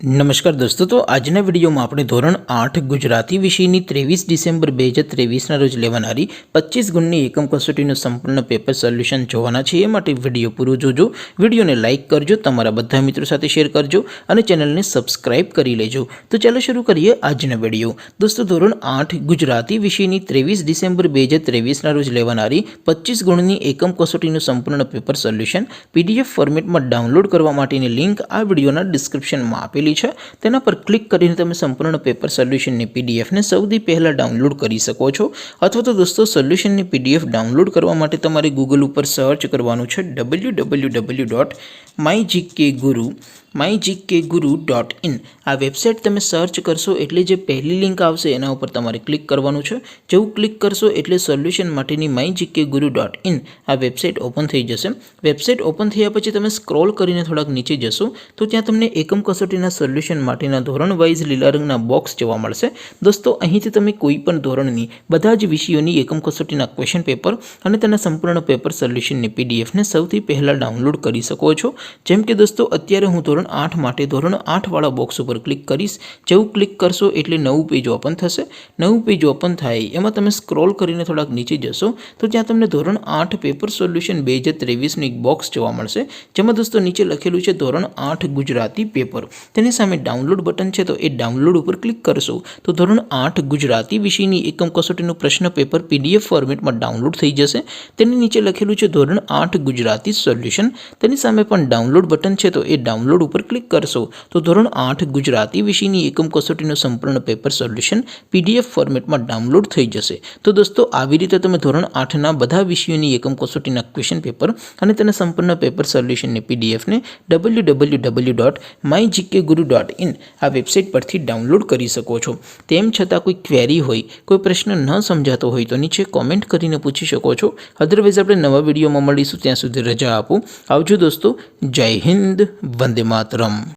नमस्कार दोस्तों, तो આજના વિડીયોમાં આપણે ધોરણ 8 ગુજરાતી વિષયની 23 ડિસેમ્બર 2023ના રોજ લેવાનારી 25 ગુણની એકમ કસોટીનું સંપૂર્ણ પેપર સોલ્યુશન જોવાના છે। એ માટે વિડીયો પૂરો જોજો, વિડીયોને લાઇક કરજો, તમારા બધા મિત્રો સાથે શેર કરજો અને ચેનલને સબસ્ક્રાઇબ કરી લેજો। તો ચાલો શરૂ કરીએ આજનો વિડીયો। દોસ્તો, ધોરણ 8 ગુજરાતી વિષયની 23 ડિસેમ્બર 2023ના રોજ લેવાનારી 25 ગુણની એકમ કસોટીનું સંપૂર્ણ પેપર સોલ્યુશન પીડીએફ ફોર્મેટમાં ડાઉનલોડ કરવા માટેની લિંક આ વિડીયોના ડિસ્ક્રિપ્શનમાં આપેલી છે। તેના પર ક્લિક કરીને તમે સંપૂર્ણ પેપર સોલ્યુશનની પીડીએફને સૌથી પહેલાં ડાઉનલોડ કરી શકો છો। અથવા તો દોસ્તો, સોલ્યુશનની પીડીએફ ડાઉનલોડ કરવા માટે તમારે ગૂગલ ઉપર સર્ચ કરવાનું છે www.mygkguru.in। આ વેબસાઇટ તમે સર્ચ કરશો એટલે જે પહેલી લિંક આવશે એના ઉપર તમારે ક્લિક કરવાનું છે। જેવું ક્લિક કરશો એટલે સોલ્યુશન માટેની mygkguru.in આ વેબસાઇટ ઓપન થઈ જશે। વેબસાઇટ ઓપન થયા પછી તમે સ્ક્રોલ કરીને થોડાક નીચે જશો તો ત્યાં તમને એકમ કસોટીના સોલ્યુશન માટેના ધોરણ વાઇઝ લીલા રંગના બોક્સ જોવા મળશે। દોસ્તો, અહીંથી તમે કોઈ પણ ધોરણની બધા જ વિષયોની એકમ કસોટીના ક્વેશ્ચન પેપર અને તેના સંપૂર્ણ પેપર સોલ્યુશનની પીડીએફને સૌથી પહેલાં ડાઉનલોડ કરી શકો છો। જેમ કે દોસ્તો, અત્યારે હું ધોરણ 8 માટે ધોરણ 8 વાળા બોક્સ ઉપર ક્લિક કરીશ। જેવું ક્લિક કરશો એટલે નવું પેજ ઓપન થશે। નવું પેજ ઓપન થાય એમાં તમે સ્ક્રોલ કરીને થોડાક નીચે જશો તો ત્યાં તમને ધોરણ 8 પેપર સોલ્યુશન 2023નું એક બોક્સ જોવા મળશે, જેમાં દોસ્તો નીચે લખેલું છે ધોરણ 8 ગુજરાતી પેપર। તેની સામે ડાઉનલોડ બટન છે, તો એ ડાઉનલોડ ઉપર ક્લિક કરશો તો ધોરણ 8 ગુજરાતી વિષયની એકમ કસોટીનું પ્રશ્ન પેપર પીડીએફ ફોર્મેટમાં ડાઉનલોડ થઈ જશે। તેની નીચે લખેલું છે ધોરણ 8 ગુજરાતી સોલ્યુશન। તેની સામે પણ ડાઉનલોડ બટન છે, તો એ ડાઉનલોડ ઉપર ક્લિક કરશો તો ધોરણ 8 ગુજરાતી વિષયની એકમ કસોટીનું સંપૂર્ણ પેપર સોલ્યુશન પીડીએફ ફોર્મેટમાં ડાઉનલોડ થઈ જશે। તો દોસ્તો, આવી રીતે તમે ધોરણ 8ના બધા વિષયોની એકમ કસોટીના ક્વેશ્ચન પેપર અને તેના સંપૂર્ણ પેપર સોલ્યુશનની પીડીએફને www.mygkguru.in આ વેબસાઇટ પરથી ડાઉનલોડ કરી શકો છો। તેમ છતાં કોઈ ક્વેરી હોય, કોઈ પ્રશ્ન ન સમજાતો હોય તો નીચે કોમેન્ટ કરીને પૂછી શકો છો। અધરવાઇઝ આપણે નવા વિડીયોમાં મળીશું, ત્યાં સુધી રજા આપો। આવજો દોસ્તો, જય હિન્દ, વંદે માતરમ।